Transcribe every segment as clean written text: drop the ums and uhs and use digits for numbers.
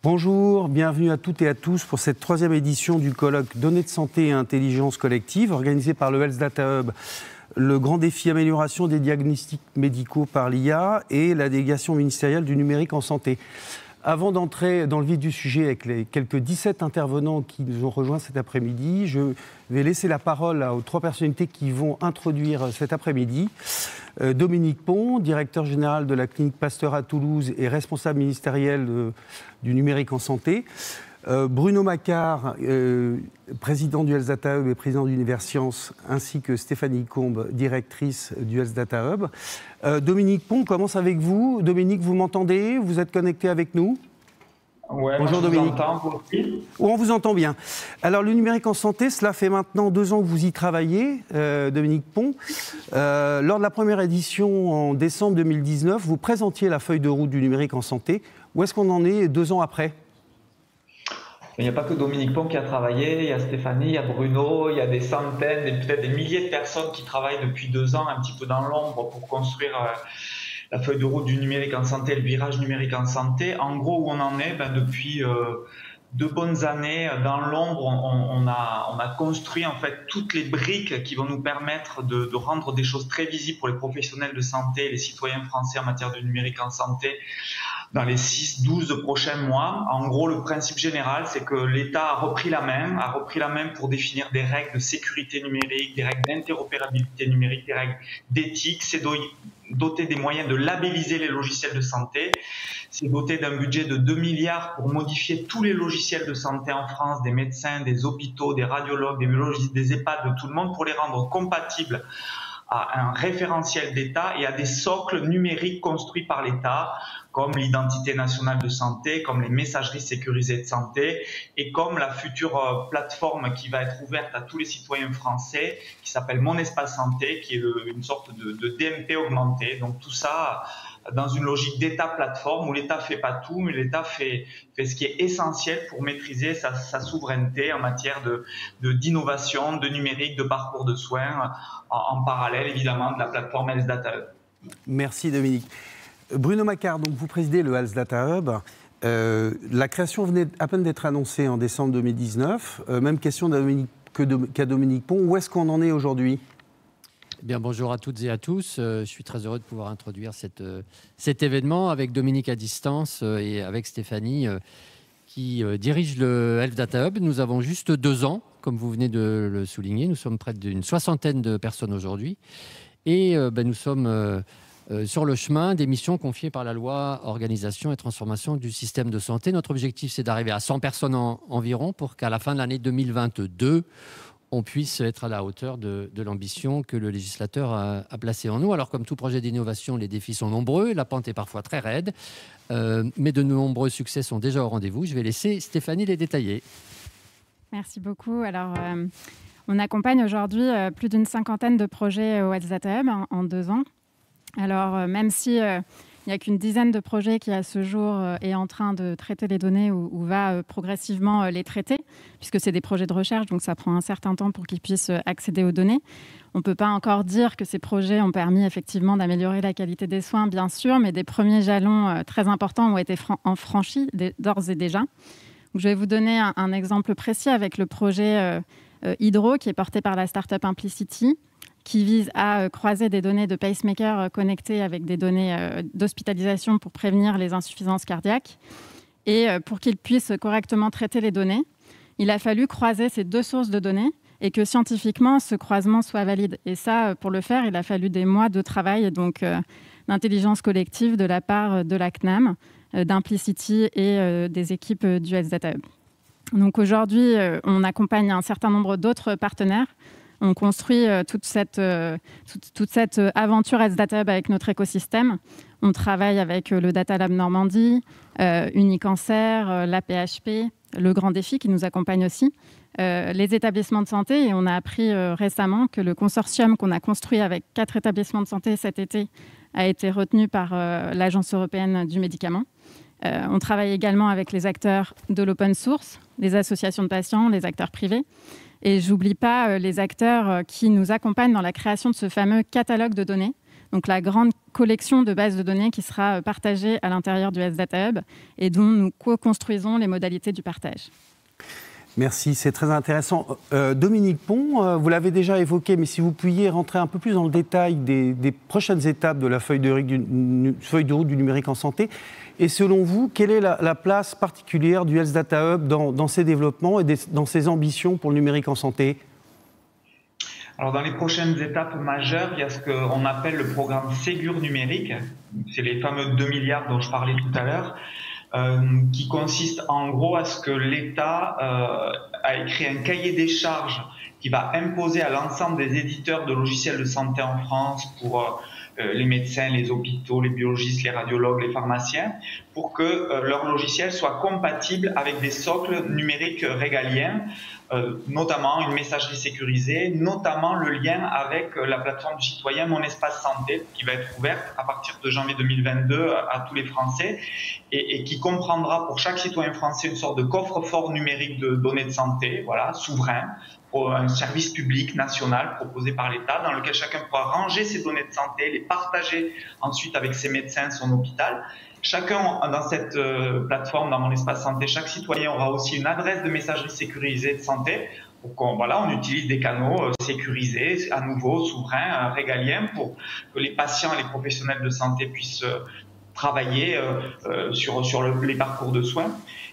Bonjour, bienvenue à toutes et à tous pour cette troisième édition du colloque Données de santé et intelligence collective organisé par le Health Data Hub, le grand défi amélioration des diagnostics médicaux par l'IA et la délégation ministérielle du numérique en santé. Avant d'entrer dans le vif du sujet avec les quelques 17 intervenants qui nous ont rejoints cet après-midi, je vais laisser la parole aux trois personnalités qui vont introduire cet après-midi. Dominique Pon, directeur général de la clinique Pasteur à Toulouse et responsable ministériel du numérique en santé. Bruno Macquart, président du Health Data Hub et président d'Universcience, ainsi que Stéphanie Combe, directrice du Health Data Hub. Dominique Pon, on commence avec vous. Dominique, vous m'entendez? Vous êtes connecté avec nous? Ouais, bonjour Dominique. On vous entend bien. Alors le numérique en santé, cela fait maintenant 2 ans que vous y travaillez, Dominique Pon. Lors de la première édition en décembre 2019, vous présentiez la feuille de route du numérique en santé. Où est-ce qu'on en est 2 ans après? Il n'y a pas que Dominique Pon qui a travaillé, il y a Stéphanie, il y a Bruno, il y a des centaines, peut-être des milliers de personnes qui travaillent depuis 2 ans un petit peu dans l'ombre pour construire la feuille de route du numérique en santé, le virage numérique en santé. En gros, où on en est, depuis 2 bonnes années dans l'ombre, on a construit en fait toutes les briques qui vont nous permettre de rendre des choses très visibles pour les professionnels de santé, les citoyens français en matière de numérique en santé dans les 6-12 prochains mois. En gros, le principe général, c'est que l'État a repris la main pour définir des règles de sécurité numérique, des règles d'interopérabilité numérique, des règles d'éthique. C'est doté des moyens de labelliser les logiciels de santé. C'est doté d'un budget de 2 milliards pour modifier tous les logiciels de santé en France, des médecins, des hôpitaux, des radiologues, des biologistes, des EHPAD, de tout le monde, pour les rendre compatibles à un référentiel d'État et à des socles numériques construits par l'État, comme l'identité nationale de santé, comme les messageries sécurisées de santé et comme la future plateforme qui va être ouverte à tous les citoyens français, qui s'appelle Mon Espace Santé, qui est une sorte de DMP augmenté. Donc tout ça dans une logique d'État-plateforme où l'État fait pas tout, mais l'État fait ce qui est essentiel pour maîtriser sa souveraineté en matière d'innovation, de numérique, de parcours de soins, en parallèle évidemment de la plateforme Health Data Hub. Merci Dominique. Bruno Macquart, donc vous présidez le Health Data Hub. La création venait à peine d'être annoncée en décembre 2019. Même question qu'à Dominique Pon. Où est-ce qu'on en est aujourd'hui? Bien, bonjour à toutes et à tous. Je suis très heureux de pouvoir introduire cet événement avec Dominique à distance et avec Stéphanie qui dirige le Health Data Hub. Nous avons juste 2 ans, comme vous venez de le souligner. Nous sommes près d'une 60aine de personnes aujourd'hui. Et nous sommes sur le chemin des missions confiées par la loi Organisation et Transformation du système de santé. Notre objectif, c'est d'arriver à 100 personnes environ pour qu'à la fin de l'année 2022, on puisse être à la hauteur de l'ambition que le législateur a placée en nous. Alors, comme tout projet d'innovation, les défis sont nombreux, la pente est parfois très raide, mais de nombreux succès sont déjà au rendez-vous. Je vais laisser Stéphanie les détailler. Merci beaucoup. Alors, on accompagne aujourd'hui plus d'une 50aine de projets au Health Data Hub en 2 ans. Alors, même si il n'y a qu'une dizaine de projets qui, à ce jour, est en train de traiter les données ou va progressivement les traiter, puisque c'est des projets de recherche, donc ça prend un certain temps pour qu'ils puissent accéder aux données. On ne peut pas encore dire que ces projets ont permis effectivement d'améliorer la qualité des soins, bien sûr, mais des premiers jalons très importants ont été franchis d'ores et déjà. Donc, je vais vous donner un exemple précis avec le projet Hydro, qui est porté par la start-up Implicity, qui vise à croiser des données de pacemaker connectées avec des données d'hospitalisation pour prévenir les insuffisances cardiaques. Et pour qu'ils puissent correctement traiter les données, il a fallu croiser ces 2 sources de données et que scientifiquement, ce croisement soit valide. Et ça, pour le faire, il a fallu des mois de travail, donc d'intelligence collective de la part de la CNAM, d'Implicity et des équipes du Health Data Hub. Donc aujourd'hui, on accompagne un certain nombre d'autres partenaires. On construit toute cette aventure Health Data Hub avec notre écosystème. On travaille avec le Data Lab Normandie, Unicancer, l'APHP, le Grand Défi qui nous accompagne aussi, les établissements de santé. Et on a appris récemment que le consortium qu'on a construit avec 4 établissements de santé cet été a été retenu par l'Agence européenne du médicament. On travaille également avec les acteurs de l'open source, les associations de patients, les acteurs privés. Et j'oublie pas les acteurs qui nous accompagnent dans la création de ce fameux catalogue de données. donc la grande collection de bases de données qui sera partagée à l'intérieur du Health Data Hub et dont nous co-construisons les modalités du partage. Merci, c'est très intéressant. Dominique Pont, vous l'avez déjà évoqué, mais si vous pouviez rentrer un peu plus dans le détail des prochaines étapes de la feuille de route du numérique en santé. Et selon vous, quelle est la place particulière du Health Data Hub dans ses développements et dans ses ambitions pour le numérique en santé ? Alors, dans les prochaines étapes majeures, il y a ce qu'on appelle le programme Ségur numérique. C'est les fameux 2 milliards dont je parlais tout à l'heure. Qui consiste en gros à ce que l'État a écrit un cahier des charges qui va imposer à l'ensemble des éditeurs de logiciels de santé en France pour les médecins, les hôpitaux, les biologistes, les radiologues, les pharmaciens, pour que leurs logiciels soient compatibles avec des socles numériques régaliens, notamment une messagerie sécurisée, notamment le lien avec la plateforme du citoyen Mon Espace Santé, qui va être ouverte à partir de janvier 2022 à tous les Français et qui comprendra pour chaque citoyen français une sorte de coffre-fort numérique de données de santé, voilà, souverain, un service public national proposé par l'État dans lequel chacun pourra ranger ses données de santé, les partager ensuite avec ses médecins, son hôpital. Chacun dans cette plateforme, dans Mon Espace Santé, chaque citoyen aura aussi une adresse de messagerie sécurisée de santé. Donc on utilise des canaux sécurisés, à nouveau souverains, régaliens, pour que les patients et les professionnels de santé puissent travailler sur les parcours de soins.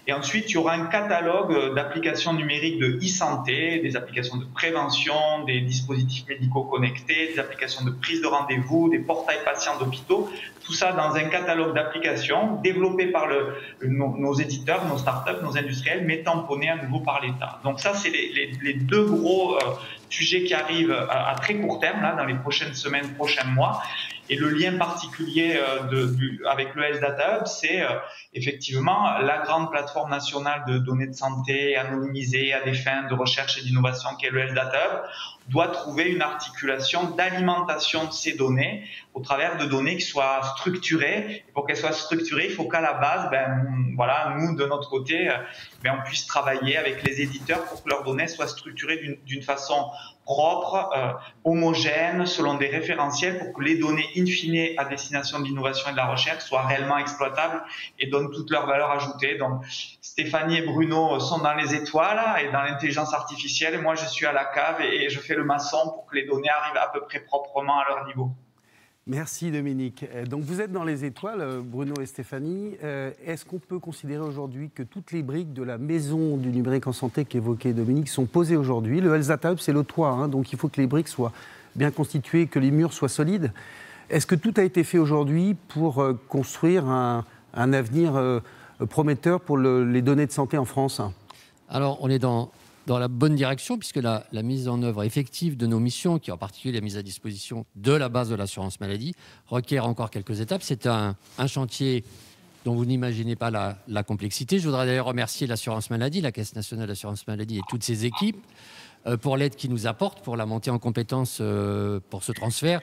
Et ensuite, il y aura un catalogue d'applications numériques de e-santé, des applications de prévention, des dispositifs médicaux connectés, des applications de prise de rendez-vous, des portails patients d'hôpitaux. Tout ça dans un catalogue d'applications développé par nos éditeurs, nos startups, nos industriels, mais tamponné à nouveau par l'État. Donc ça, c'est les deux gros sujets qui arrivent à très court terme, là, dans les prochaines semaines, prochains mois. Et le lien particulier avec le Health Data Hub, c'est effectivement la grande plateforme nationale de données de santé anonymisées à des fins de recherche et d'innovation qu'est le Health Data Hub, doit trouver une articulation d'alimentation de ces données au travers de données qui soient structurées. Et pour qu'elles soient structurées, il faut qu'à la base, nous, de notre côté, on puisse travailler avec les éditeurs pour que leurs données soient structurées d'une façon propre, homogène, selon des référentiels, pour que les données in fine à destination de l'innovation et de la recherche soient réellement exploitables et donnent toute leur valeur ajoutée. Donc, Stéphanie et Bruno sont dans les étoiles et dans l'intelligence artificielle. Moi, je suis à la cave et je fais le maçon pour que les données arrivent à peu près proprement à leur niveau. Merci Dominique. Donc vous êtes dans les étoiles, Bruno et Stéphanie. Est-ce qu'on peut considérer aujourd'hui que toutes les briques de la maison du numérique en santé qu'évoquait Dominique sont posées aujourd'hui ? Le Health Data Hub, c'est le toit, donc il faut que les briques soient bien constituées, que les murs soient solides. Est-ce que tout a été fait aujourd'hui pour construire un avenir prometteur pour les données de santé en France ? Alors, on est dans la bonne direction, puisque la mise en œuvre effective de nos missions, qui est en particulier la mise à disposition de la base de l'assurance maladie, requiert encore quelques étapes. C'est un chantier dont vous n'imaginez pas la complexité. Je voudrais d'ailleurs remercier l'assurance maladie, la Caisse nationale d'assurance maladie et toutes ses équipes pour l'aide qu'ils nous apportent, pour la montée en compétences pour ce transfert.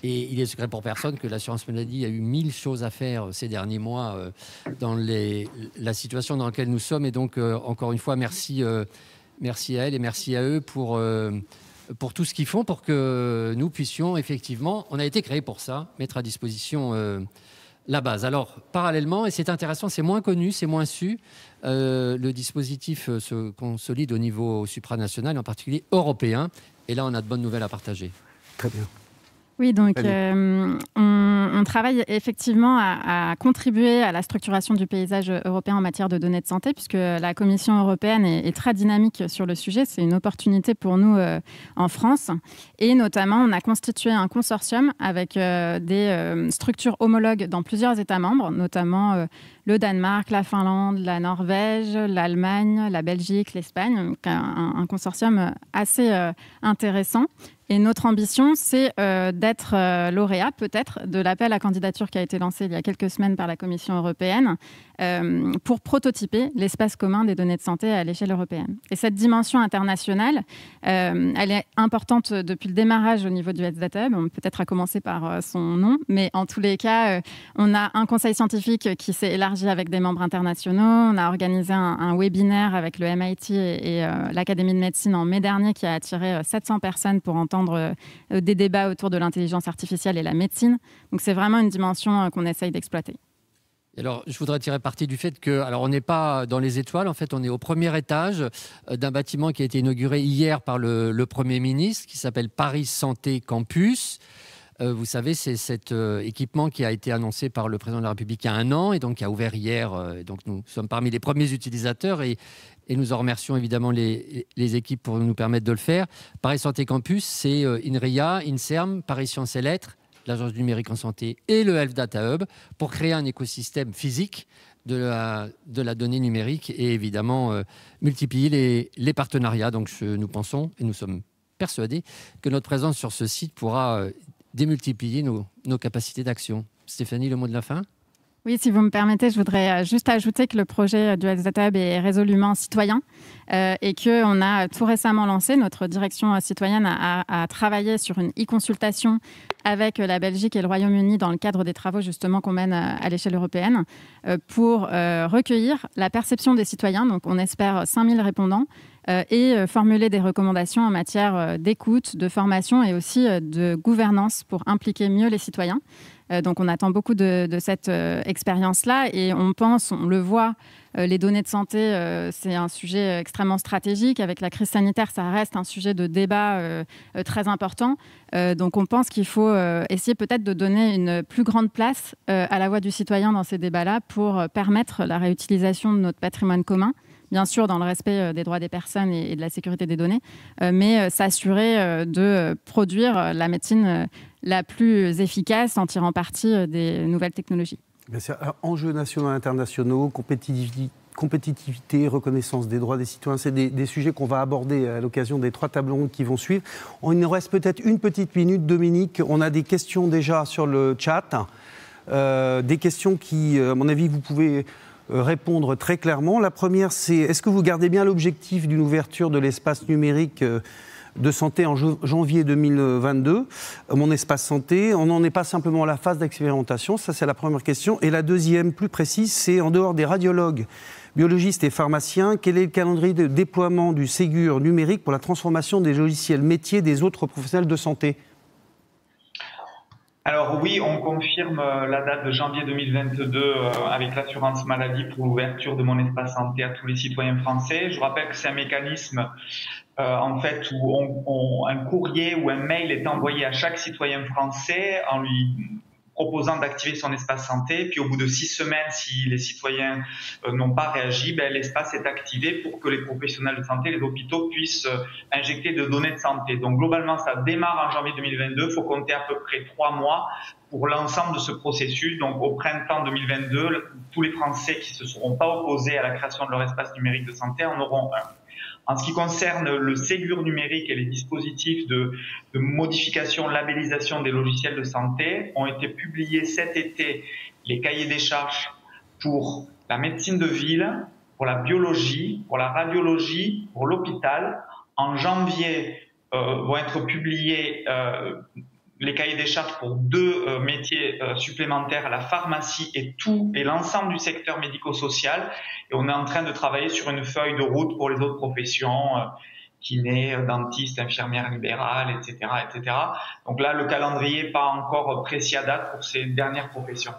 Et il est secret pour personne que l'assurance maladie a eu 1000 choses à faire ces derniers mois dans la situation dans laquelle nous sommes. Et donc, encore une fois, merci à elle et merci à eux pour tout ce qu'ils font pour que nous puissions effectivement, on a été créé pour ça, mettre à disposition la base. Alors, parallèlement, et c'est intéressant, c'est moins connu, c'est moins su, le dispositif se consolide au niveau supranational, en particulier européen. Et là, on a de bonnes nouvelles à partager. Très bien. Oui, donc on travaille effectivement à contribuer à la structuration du paysage européen en matière de données de santé, puisque la Commission européenne est très dynamique sur le sujet. C'est une opportunité pour nous en France. Et notamment, on a constitué un consortium avec des structures homologues dans plusieurs États membres, notamment le Danemark, la Finlande, la Norvège, l'Allemagne, la Belgique, l'Espagne. Donc un consortium assez intéressant. Et notre ambition, c'est d'être lauréat, peut-être, de l'appel à candidature qui a été lancé il y a quelques semaines par la Commission européenne pour prototyper l'espace commun des données de santé à l'échelle européenne. Et cette dimension internationale, elle est importante depuis le démarrage au niveau du Health Data Hub, peut-être à commencer par son nom, mais en tous les cas, on a un conseil scientifique qui s'est élargi avec des membres internationaux. On a organisé un webinaire avec le MIT et l'Académie de médecine en mai dernier qui a attiré 700 personnes pour entendre entendre des débats autour de l'intelligence artificielle et la médecine. Donc c'est vraiment une dimension qu'on essaye d'exploiter. Alors, je voudrais tirer parti du fait que, alors on n'est pas dans les étoiles, en fait, on est au premier étage d'un bâtiment qui a été inauguré hier par le Premier ministre, qui s'appelle Paris Santé Campus. Vous savez, c'est cet équipement qui a été annoncé par le président de la République il y a 1 an et donc qui a ouvert hier. Donc nous sommes parmi les premiers utilisateurs et nous en remercions évidemment les équipes pour nous permettre de le faire. Paris Santé Campus, c'est INRIA, INSERM, Paris Sciences et Lettres, l'Agence du numérique en santé et le Health Data Hub pour créer un écosystème physique de la donnée numérique et évidemment multiplier les partenariats. Donc nous pensons et nous sommes persuadés que notre présence sur ce site pourra démultiplier nos capacités d'action. Stéphanie, le mot de la fin ? Oui, si vous me permettez, je voudrais juste ajouter que le projet du Health Data Hub est résolument citoyen et qu'on a tout récemment lancé, notre direction citoyenne a travaillé sur une e-consultation avec la Belgique et le Royaume-Uni dans le cadre des travaux justement qu'on mène à l'échelle européenne pour recueillir la perception des citoyens. Donc on espère 5000 répondants et formuler des recommandations en matière d'écoute, de formation et aussi de gouvernance pour impliquer mieux les citoyens. Donc on attend beaucoup de cette expérience-là et on le voit, les données de santé, c'est un sujet extrêmement stratégique. Avec la crise sanitaire, ça reste un sujet de débat très important. Donc on pense qu'il faut essayer peut-être de donner une plus grande place à la voix du citoyen dans ces débats-là pour permettre la réutilisation de notre patrimoine commun. Bien sûr, dans le respect des droits des personnes et de la sécurité des données, mais s'assurer de produire la médecine la plus efficace en tirant parti des nouvelles technologies. Alors, enjeux nationaux et internationaux, compétitivité, reconnaissance des droits des citoyens, c'est des sujets qu'on va aborder à l'occasion des 3 tables rondes qui vont suivre. Il nous reste peut-être une petite minute, Dominique. On a des questions déjà sur le chat, des questions qui, à mon avis, vous pouvez répondre très clairement. La première, c'est est-ce que vous gardez bien l'objectif d'une ouverture de l'espace numérique de santé en janvier 2022, mon espace santé? On n'en est pas simplement à la phase d'expérimentation, ça c'est la première question. Et la deuxième, plus précise, c'est en dehors des radiologues, biologistes et pharmaciens, quel est le calendrier de déploiement du Ségur numérique pour la transformation des logiciels métiers des autres professionnels de santé? Alors oui, on confirme la date de janvier 2022 avec l'assurance maladie pour l'ouverture de mon espace santé à tous les citoyens français. Je rappelle que c'est un mécanisme en fait où un courrier ou un mail est envoyé à chaque citoyen français en lui proposant d'activer son espace santé. Puis au bout de 6 semaines, si les citoyens n'ont pas réagi, l'espace est activé pour que les professionnels de santé, les hôpitaux puissent injecter de données de santé. Donc globalement, ça démarre en janvier 2022. Il faut compter à peu près 3 mois pour l'ensemble de ce processus. Donc au printemps 2022, tous les Français qui ne se seront pas opposés à la création de leur espace numérique de santé en auront un. En ce qui concerne le Ségur numérique et les dispositifs de modification, labellisation des logiciels de santé, ont été publiés cet été les cahiers des charges pour la médecine de ville, pour la biologie, pour la radiologie, pour l'hôpital. En janvier vont être publiés les cahiers des charges pour 2 métiers supplémentaires, la pharmacie et l'ensemble du secteur médico-social. Et on est en train de travailler sur une feuille de route pour les autres professions, kinés, dentistes, infirmières libérales, etc., etc. Donc là, le calendrier n'est pas encore précis à date pour ces dernières professions.